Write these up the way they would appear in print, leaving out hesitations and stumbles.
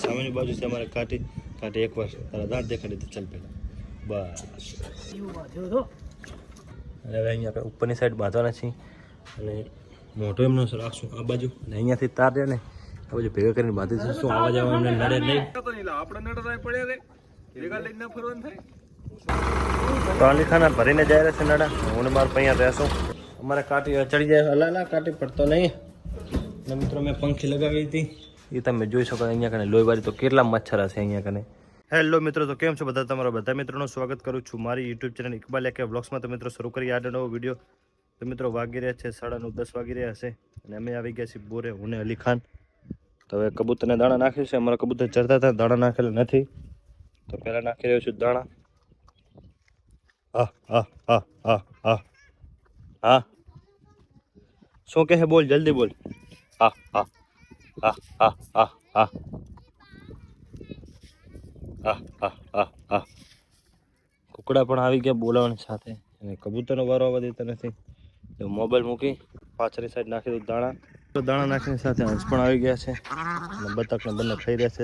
સામેની બાજુ છે અમારે કાંટી કાંટી એકવાર તારા દાંત દેખાડી દે ચાલ પહેલાં બસ. અને હવે અહીંયા આપણે ઉપરની સાઈડ બાંધવાના છીએ અને મોટો એમનો રાખશું આ બાજુ અને અહીંયાથી તાર રહે ને આ બાજુ ભેગા કરીને બાંધી દઈશું. શું આવા જવા એમને નડે નહીં. તો અલીખાના ભરીને જાય રહેશે નડા. હું મારા અહીંયા રહેશું. અમારે કાંટી ચડી જાય અલા કાંટી પડતો નહીં. અને મિત્રો મેં પંખી લગાવી હતી એ તમે જોઈ શકો. અહીંયા કને લોહીવાળી તો કેટલા મચ્છર હશે અહીંયા કને. હેલો મિત્રો, તો કેમ છો બધા? તમારા બધા મિત્રોનું સ્વાગત કરું છું મારી યુટ્યુબ ચેનલ ઇકબાલ કે વ્લોગ્સમાં. તો મિત્રો શરૂ કરીએ આજનો નવો વિડીયો. તો મિત્રો વાગી રહ્યા છે 9:30 વાગી રહ્યા હશે અને અમે આવી ગયા છીએ બોરે, હું ને અલી ખાન. તો હવે કબૂતરને દાણા નાખ્યું છે. અમારા કબૂતર ચડતા હતા, દાણા નાખેલા નથી તો પહેલાં નાખી રહ્યો છું દાણા. હા શું કહે? બોલ જલ્દી બોલ. હા હા હા હા હા હા હા હા હા હા. કુકડા પણ આવી ગયા બોલાવવાની સાથે અને કબૂતરનો વારો આવવા દેતા નથી. તો મોબાઈલ મૂકી પાછળની સાઈડ નાખી દઉં દાણા. તો દાણા નાખીની સાથે હંસ પણ આવી ગયા છે અને બતકને બંને થઈ રહ્યા છે.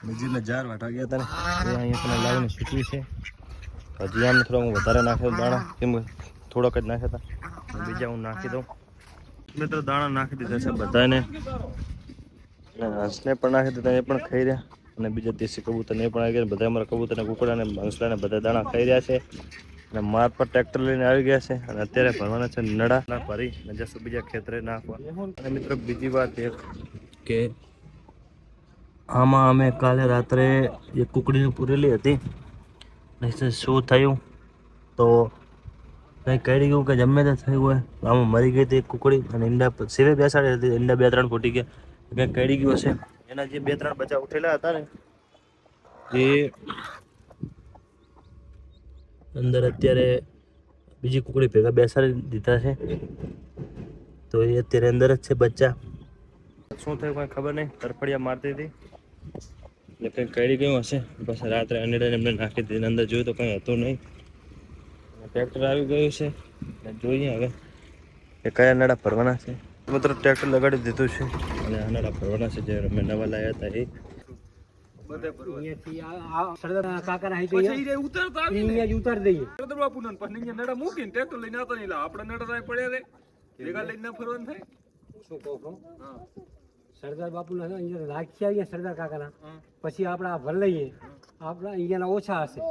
બીજીને જાર વાટા ગયા હતા ને એ અહીંયા લાવીને સૂકવી છે. હજી આમ થોડા હું વધારે નાખી દઉં દાણા, કેમ થોડોક જ નાખ્યા હતા. બીજા હું નાખી દઉં. મિત્રો દાણા નાખી દીધા છે બધાને. હંસને પણ નાખી દીધા, એ પણ ખાઈ રહ્યા. અને બીજા દેશી કબૂતરને એ પણ આવી ગયા. બધા અમારા કબૂતરને કુકડાને હંસલાને બધા દાણા ખાઈ રહ્યા છે. અને માર પર ટ્રેક્ટર લઈને આવી ગયા છે અને અત્યારે ભરવાના છે નડા ભરી અને જશું બીજા ખેતરે નાખવા. અને મિત્રો બીજી વાત એક કે આમાં અમે કાલે રાત્રે એક કુકડીને પૂરેલી હતી. શું થયું તો કંઈ કરી ગયું કે જમે તે થયું હોય. આમાં મરી ગઈ હતી એક કુકડી અને ઈંડા સિવે બેસાડી હતી. ઈંડા 2-3 ફૂટી ગયા. કંઈક કરી ગયું હશે. એના જે 2-3 બચ્ચા ઉઠેલા હતા ને એ અંદર અત્યારે બીજી કુકડી ભેગા બેસાડી દીધા છે. તો એ અત્યારે અંદર જ છે બચ્ચા. શું થયું કંઈ ખબર નહીં. તરફડિયા મારતી હતી એટલે કંઈક કરી ગયું હશે. પછી રાત્રે અંડેડાને એમને નાખી દીધી. અંદર જોયું તો કંઈ હતું નહીં. ટ્રેક્ટર આવી ગયું છે અને જોઈએ હવે કે કયા નડા ભરવાના છે. મિત્રો ટ્રેક્ટર લગાડી દીધું છે અને આ નડા ભરવાના છે જે અમે નવા લાવ્યા હતા એ. સરદાર બાપુ ના રાખી આવીએ સરદાર કાકાના, પછી આપણા ભર લઈએ. આપણા અહીંયાના ઓછા હશે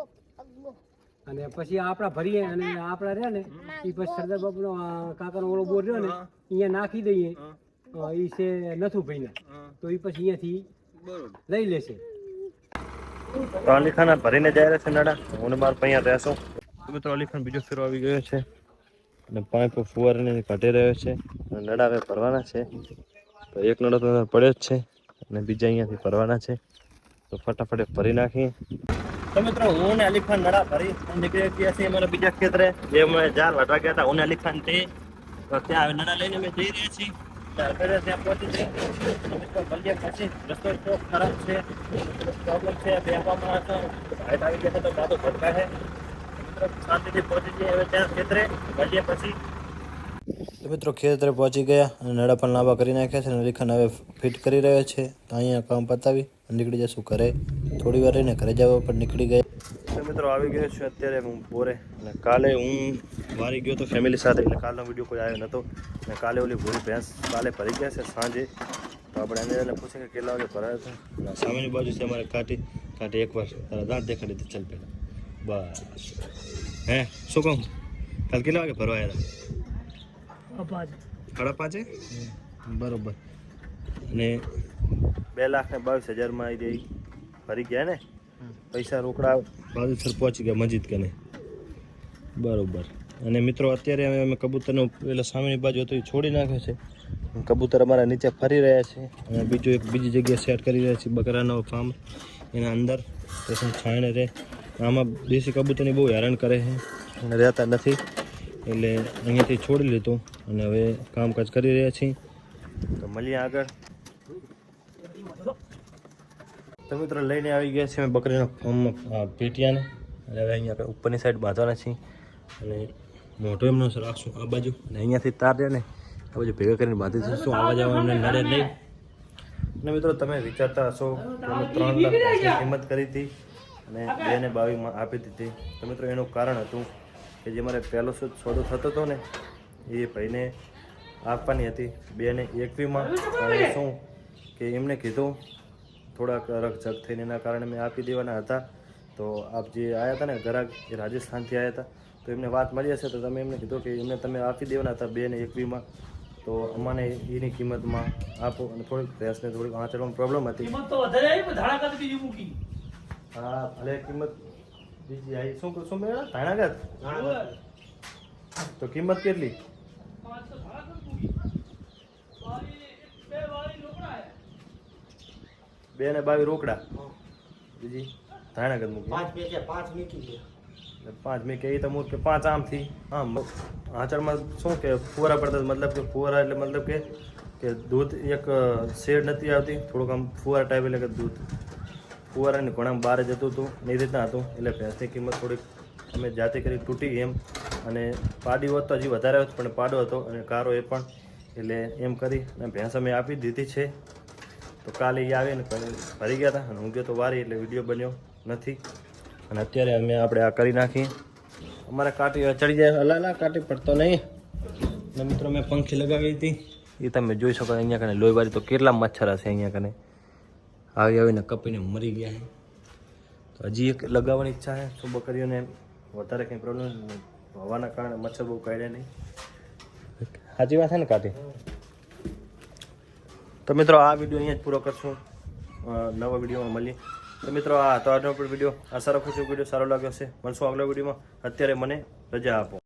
અને પછી આપણા ભરીએ અને આપણા રહ્યા ને એ પછી સરદાર બાપુનો કાકાનો ઓળો બોર રહ્યો ને અહીંયા નાખી દઈએ. એ છે નથુ ભાઈને તો એ પછી અહીંયાથી લઈ લેશે. તો અલીખાના ભરીને જાય રહેશે નડા. હું મારા અહીંયા રહેશું. મિત્રો અલીખાન બીજો ફેરો આવી ગયો છે અને પાઇપ ફુવારીને કાઢી રહ્યો છે. નડા હવે ભરવાના છે. તો એક નડો તો પડ્યો જ છે અને બીજા અહીંયાથી ભરવાના છે. તો ફટાફટ ભરી નાખીએ. તો મિત્રો હું ને અલીખાન નડા ભરી નીકળી ગયા છીએ અમારા બીજા ખેતરે જે અમે જાર વાટવા ગયા હતા. હું ને અલીખાન તે તો ત્યાં હવે નડા લઈને અમે જઈ રહ્યા છીએ. ત્યાં પહોંચી જઈએ. પછી રસ્તો એટલો ખરાબ છે, પ્રોબ્લેમ છે. બેસવામાં હાઈટ આવી ગયા તો દાદો ભટકા છે. શાંતિથી પહોંચી જઈએ હવે ત્યાં ખેતરે. મળીએ પછી. તો મિત્રો ખેતરે પહોંચી ગયા અને નડા પણ લાંબા કરી નાખ્યા છે અને અલીખાન હવે ફિટ કરી રહ્યો છે. તો અહીંયા કામ પતાવી નીકળી જશું ઘરે. થોડી વાર રહીને ઘરે જવા પણ નીકળી ગયા. તો મિત્રો આવી ગયો છું અત્યારે હું બોરે. અને કાલે હું મારી ગયો તો ફેમિલી સાથે એટલે કાલનો વિડીયો કોઈ આવ્યો નહોતો. અને કાલે ઓલી ભૂરી ભેંસ કાલે ભરી ગયા છે સાંજે. તો આપણે એને પૂછે કે કેટલા વાગે ભરાયા હતા. અને સામેની બાજુ છે અમારે કાંટી કાંટી એકવાર તારા દાંત દેખાડી દે ચાલ પહેલાં બસ. હે શું કહું? કાલે કેટલા વાગે ભરવાયા હતા? 5:30 બરોબર. અને 2,22,000 આવી ગઈ ફરી ગયા ને પૈસા રોકડા બાજુસર પહોંચી ગયા મસ્જિદ કને બરોબર. અને મિત્રો અત્યારે અમે કબૂતરનો પેલા સામેની બાજુ હતો એ છોડી નાખ્યો છે. કબૂતર અમારા નીચે ફરી રહ્યા છે અને બીજી જગ્યાએ સેટ કરી રહ્યા છે બકરાનો ફાર્મ એના અંદર. પછી છાણે રહે. આમાં દેશી કબૂતરની બહુ હેરાન કરે છે અને રહેતા નથી એટલે અહીંયાથી છોડી લીધું અને હવે કામકાજ કરી રહ્યા છીએ. તો મળીએ આગળ. તો મિત્રો લઈને આવી ગયા છીએ અમે બકરીના ફાર્મમાં પેટિયાને અને હવે અહીંયા આપણે ઉપરની સાઈડ બાંધવાના છીએ અને મોટો એમનો રાખશું આ બાજુ અને અહીંયાથી તાર રહે ને આ બાજુ ભેગા કરીને બાંધી દઈશું. શું આવા જવા એમને નડે નહીં. ને મિત્રો તમે વિચારતા હશો કે અમે 3 લાખ ભેંસની કિંમત કરી હતી અને 2,22 આપી દીધી. તો મિત્રો એનું કારણ હતું કે જે મારે પહેલો સોદો થતો હતો ને એ ભાઈને આપવાની હતી 2,21 શું કે એમને કીધું થોડાક રકઝક થઈને એના કારણે મેં આપી દેવાના હતા. તો આપ જે આવ્યા હતા ને ગ્રાહક એ રાજસ્થાનથી આવ્યા હતા, તો એમને વાત મળી હશે તો તમે એમને કીધું કે એમને તમે આપી દેવાના હતા 2,21 તો અમને એની કિંમતમાં આપો. અને થોડીક ભેંસને થોડીક આંચળમાં પ્રોબ્લેમ હતી. હા ભલે કિંમત બીજી આવી શું મેળા ધાણાગત તો કિંમત કેટલી? 2,22 રોકડા બીજી ધાણાગત મૂકી 5 મેં કહી તો મૂક કે 5 આમથી આમ આંચળમાં શું કે ફુવારા પડતા મતલબ કે ફુવારા એટલે મતલબ કે દૂધ એક શેડ નથી આવતી, થોડુંક આમ ફુવારા ટાઈપ એટલે કે દૂધ ફુવારાની ઘણા બહાર જતું હતું ને એ રીતના હતું. એટલે ભેંસની કિંમત થોડીક અમે જાતે કરી તૂટી એમ. અને પાડી હોત તો હજી વધારે હોત પણ પાડો હતો અને કારો એ પણ, એટલે એમ કરી અને ભેંસ અમે આપી દીધી છે. તો કાલે એ આવીને ભરી ગયા હતા અને હું ગયો તો વારી એટલે વિડીયો બન્યો નથી. અને અત્યારે અમે આપણે આ કરી નાખી. અમારે કાંટી ચડી જાય અલા કાંટી પડતો નહીં. અને મિત્રો મેં પંખી લગાવી હતી એ તમે જોઈ શકો. અહીંયા કને લોહીવાળી તો કેટલા મચ્છર હશે અહીંયા કને આવીને કપીને મરી ગયા છે. તો હજી એક લગાવવાની ઈચ્છા છે. શું બકરીઓને વધારે કંઈ પ્રોબ્લેમ હવાના કારણે મચ્છર બહુ કાઢ્યા નહીં. સાચી વાત છે ને કાંટી? તો મિત્રો આ વિડીયો અહીંયા જ પૂરો કરશું. નવા વિડીયોમાં મળીએ. તો મિત્રો આ તો આજનો વિડીયો આશા રાખું છું વિડીયો સારો લાગ્યો હશે. મળશું આગલા વિડીયોમાં. અત્યારે મને રજા આપો.